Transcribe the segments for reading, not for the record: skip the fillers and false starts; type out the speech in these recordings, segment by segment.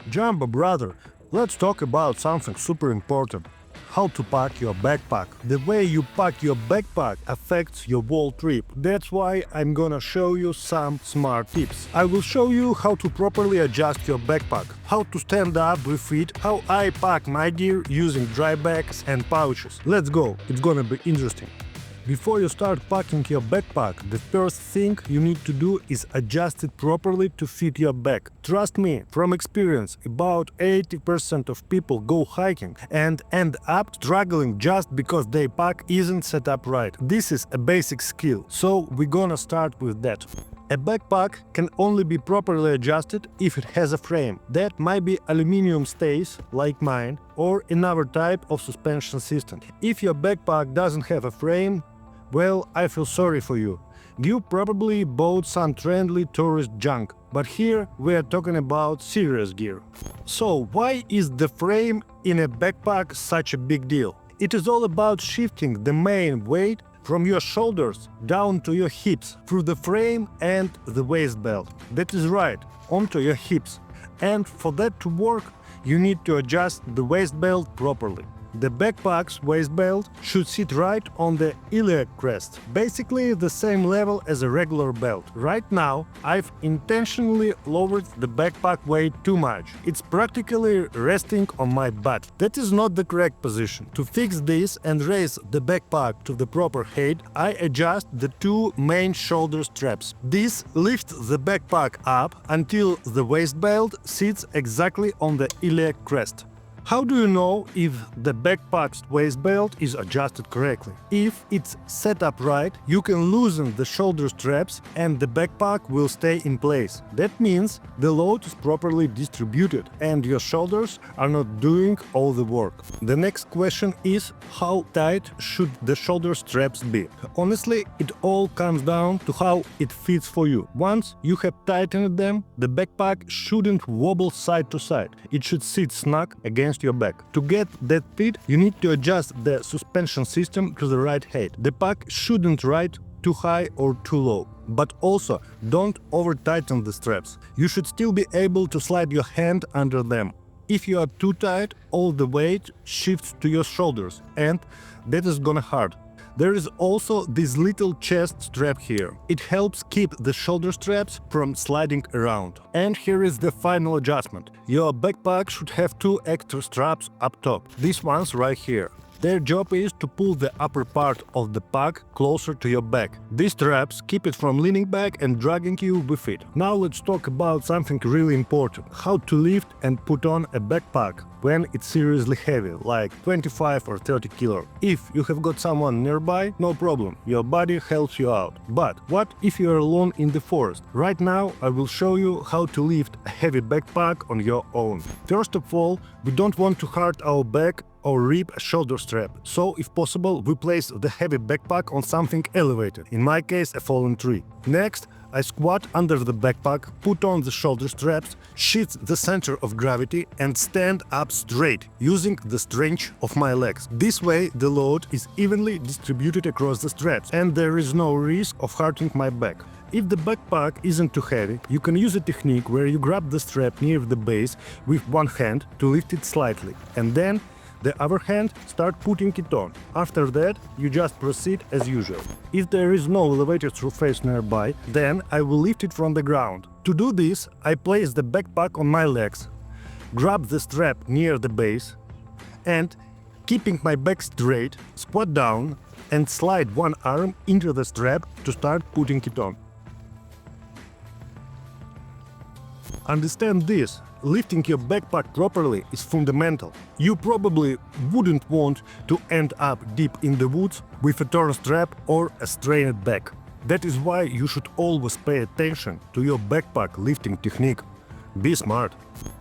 Jumbo brother, let's talk about something super important. How to pack your backpack. The way you pack your backpack affects your whole trip. That's why I'm gonna show you some smart tips. I will show you how to properly adjust your backpack, how to stand up with it, how I pack my gear using dry bags and pouches. Let's go, it's gonna be interesting. Before you start packing your backpack, the first thing you need to do is adjust it properly to fit your bag. Trust me, from experience, about 80% of people go hiking and end up struggling just because their pack isn't set up right. This is a basic skill, so we're gonna start with that. A backpack can only be properly adjusted if it has a frame. That might be aluminum stays, like mine, or another type of suspension system. If your backpack doesn't have a frame, well, I feel sorry for you. You probably bought some trendy tourist junk, but here we are talking about serious gear. So why is the frame in a backpack such a big deal? It is all about shifting the main weight from your shoulders down to your hips through the frame and the waist belt. That is right, onto your hips. And for that to work, you need to adjust the waist belt properly. The backpack's waist belt should sit right on the iliac crest, basically the same level as a regular belt. Right now, I've intentionally lowered the backpack weight too much. It's practically resting on my butt. That is not the correct position. To fix this and raise the backpack to the proper height, I adjust the two main shoulder straps. This lifts the backpack up until the waist belt sits exactly on the iliac crest. How do you know if the backpack's waist belt is adjusted correctly? If it's set up right, you can loosen the shoulder straps and the backpack will stay in place. That means the load is properly distributed and your shoulders are not doing all the work. The next question is, how tight should the shoulder straps be? Honestly, it all comes down to how it fits for you. Once you have tightened them, the backpack shouldn't wobble side to side. It should sit snug against your back. To get that fit, you need to adjust the suspension system to the right height. The pack shouldn't ride too high or too low. But also, don't over-tighten the straps. You should still be able to slide your hand under them. If you are too tight, all the weight shifts to your shoulders, and that is gonna hurt. There is also this little chest strap here. It helps keep the shoulder straps from sliding around. And here is the final adjustment. Your backpack should have two extra straps up top. These ones right here. Their job is to pull the upper part of the pack closer to your back. These straps keep it from leaning back and dragging you with it. Now let's talk about something really important. How to lift and put on a backpack when it's seriously heavy, like 25 or 30 kilo. If you have got someone nearby, no problem, your body helps you out. But what if you are alone in the forest? Right now I will show you how to lift a heavy backpack on your own. First of all, we don't want to hurt our back or rip a shoulder strap. So, if possible, we place the heavy backpack on something elevated, in my case a fallen tree. Next, I squat under the backpack, put on the shoulder straps, shift the center of gravity and stand up straight, using the strength of my legs. This way, the load is evenly distributed across the straps and there is no risk of hurting my back. If the backpack isn't too heavy, you can use a technique where you grab the strap near the base with one hand to lift it slightly, and then the other hand start putting it on. After that, you just proceed as usual. If there is no elevated surface nearby, then I will lift it from the ground. To do this, I place the backpack on my legs, grab the strap near the base, and, keeping my back straight, squat down and slide one arm into the strap to start putting it on. Understand this. Lifting your backpack properly is fundamental. You probably wouldn't want to end up deep in the woods with a torn strap or a strained back. That is why you should always pay attention to your backpack lifting technique. Be smart.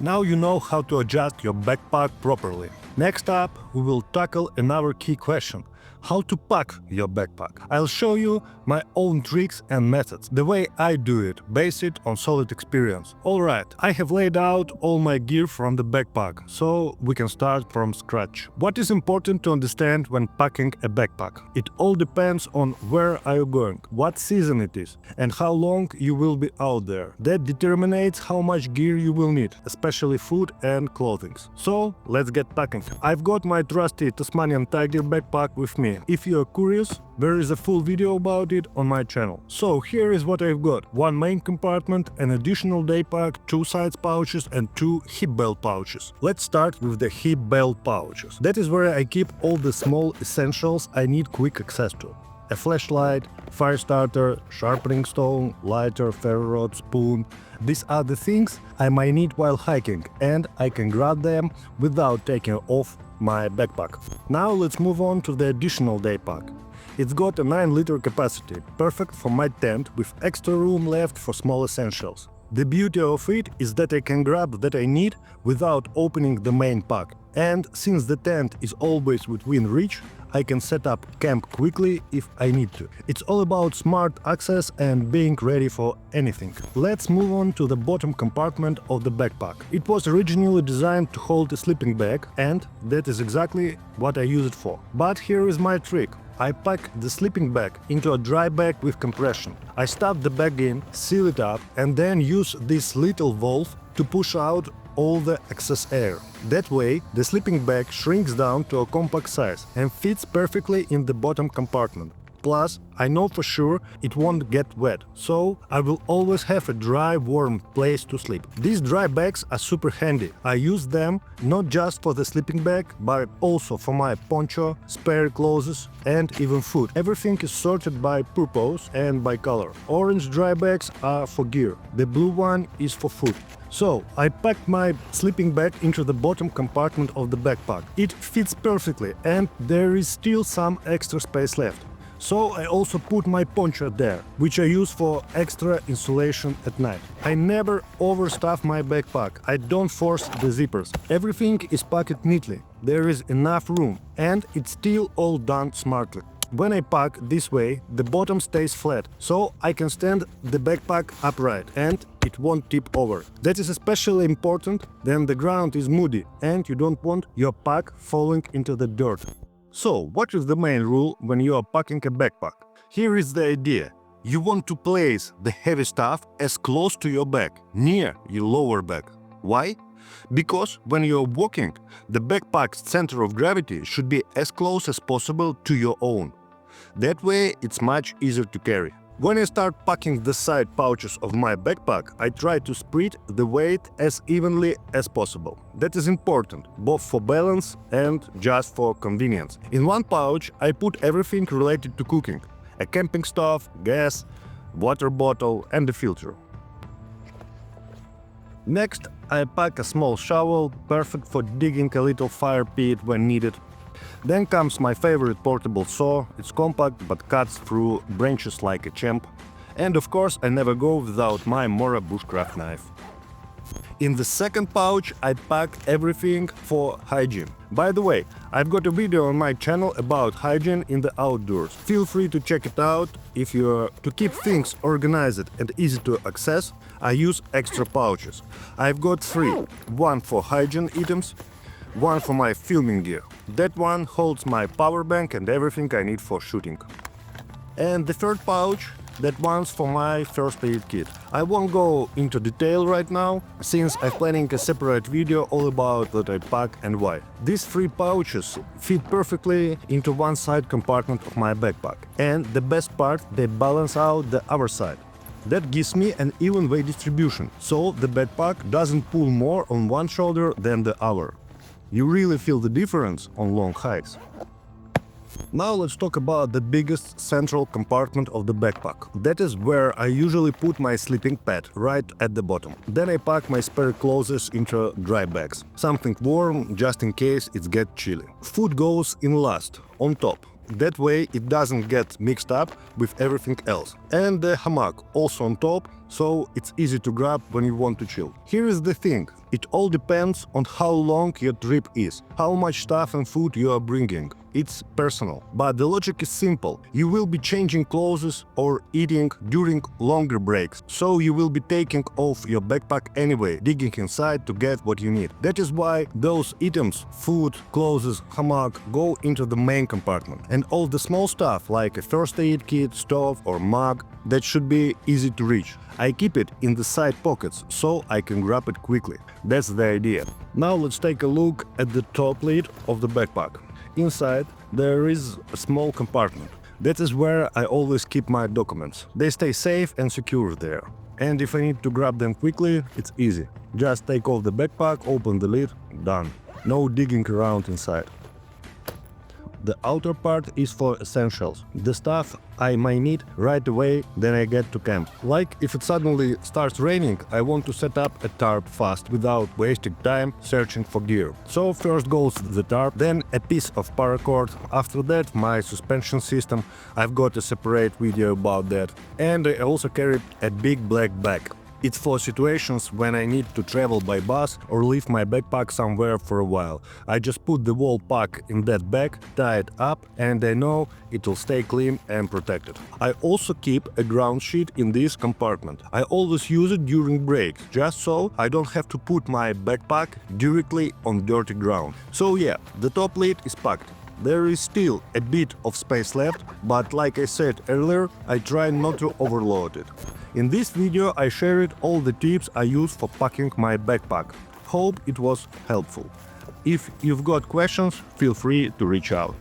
Now you know how to adjust your backpack properly. Next up, we will tackle another key question: how to pack your backpack. I'll show you my own tricks and methods, the way I do it, based on solid experience. Alright, I have laid out all my gear from the backpack, so we can start from scratch. What is important to understand when packing a backpack? It all depends on where are you going, what season it is, and how long you will be out there. That determines how much gear you will need, especially food and clothing. So, let's get packing. I've got my trusty Tasmanian Tiger backpack with me. If you're curious, there is a full video about it on my channel. So here is what I've got. One main compartment, an additional Daypack, 2 side pouches and 2 hip belt pouches. Let's start with the hip belt pouches. That is where I keep all the small essentials I need quick access to. A flashlight, fire starter, sharpening stone, lighter, ferro rod, spoon. These are the things I might need while hiking, and I can grab them without taking off my backpack. Now let's move on to the additional Daypack. It's got a 9-liter capacity, perfect for my tent with extra room left for small essentials. The beauty of it is that I can grab that I need without opening the main pack. And since the tent is always within reach, I can set up camp quickly if I need to. It's all about smart access and being ready for anything. Let's move on to the bottom compartment of the backpack. It was originally designed to hold a sleeping bag, and that is exactly what I use it for. But here is my trick. I pack the sleeping bag into a dry bag with compression. I stuff the bag in, seal it up, and then use this little valve to push out all the excess air. That way, the sleeping bag shrinks down to a compact size and fits perfectly in the bottom compartment. Plus, I know for sure it won't get wet, so I will always have a dry, warm place to sleep. These dry bags are super handy. I use them not just for the sleeping bag, but also for my poncho, spare clothes, and even food. Everything is sorted by purpose and by color. Orange dry bags are for gear, the blue one is for food. So, I packed my sleeping bag into the bottom compartment of the backpack. It fits perfectly, and there is still some extra space left. So I also put my poncho there, which I use for extra insulation at night. I never overstuff my backpack. I don't force the zippers. Everything is packed neatly. There is enough room, and it's still all done smartly. When I pack this way, the bottom stays flat, so I can stand the backpack upright and it won't tip over. That is especially important when the ground is muddy and you don't want your pack falling into the dirt. So, what is the main rule when you are packing a backpack? Here is the idea. You want to place the heavy stuff as close to your back, near your lower back. Why? Because when you are walking, the backpack's center of gravity should be as close as possible to your own. That way, it's much easier to carry. When I start packing the side pouches of my backpack, I try to spread the weight as evenly as possible. That is important, both for balance and just for convenience. In one pouch, I put everything related to cooking: a camping stove, gas, water bottle, and a filter. Next, I pack a small shovel, perfect for digging a little fire pit when needed. Then comes my favorite portable saw. It's compact but cuts through branches like a champ. And of course, I never go without my Mora bushcraft knife. In the second pouch, I packed everything for hygiene. By the way, I've got a video on my channel about hygiene in the outdoors. Feel free to check it out. If you're to keep things organized and easy to access, I use extra pouches. I've got 3, one for hygiene items, one for my filming gear. That one holds my power bank and everything I need for shooting. And the third pouch, that one's for my first aid kit. I won't go into detail right now, since I'm planning a separate video all about what I pack and why. These 3 pouches fit perfectly into one side compartment of my backpack. And the best part, they balance out the other side. That gives me an even weight distribution, so the backpack doesn't pull more on one shoulder than the other. You really feel the difference on long hikes. Now let's talk about the biggest central compartment of the backpack. That is where I usually put my sleeping pad, right at the bottom. Then I pack my spare clothes into dry bags. Something warm, just in case it gets chilly. Food goes in last, on top. That way it doesn't get mixed up with everything else. And the hammock, also on top, so it's easy to grab when you want to chill. Here is the thing, it all depends on how long your trip is, how much stuff and food you are bringing. It's personal, but the logic is simple. You will be changing clothes or eating during longer breaks, so you will be taking off your backpack anyway, digging inside to get what you need. That is why those items, food, clothes, hammock, go into the main compartment. And all the small stuff like a first aid kit, stove or mug, that should be easy to reach. I keep it in the side pockets, so I can grab it quickly. That's the idea. Now let's take a look at the top lid of the backpack. Inside there is a small compartment. That is where I always keep my documents. They stay safe and secure there. And if I need to grab them quickly, it's easy. Just take off the backpack, open the lid, done. No digging around inside. The outer part is for essentials, the stuff I might need right away when I get to camp. Like if it suddenly starts raining, I want to set up a tarp fast without wasting time searching for gear. So first goes the tarp, then a piece of paracord, after that my suspension system, I've got a separate video about that. And I also carried a big black bag. It's for situations when I need to travel by bus or leave my backpack somewhere for a while. I just put the whole pack in that bag, tie it up, and I know it will stay clean and protected. I also keep a ground sheet in this compartment. I always use it during breaks, just so I don't have to put my backpack directly on dirty ground. So yeah, the top lid is packed. There is still a bit of space left, but like I said earlier, I try not to overload it. In this video I shared all the tips I use for packing my backpack. Hope it was helpful. If you've got questions, feel free to reach out.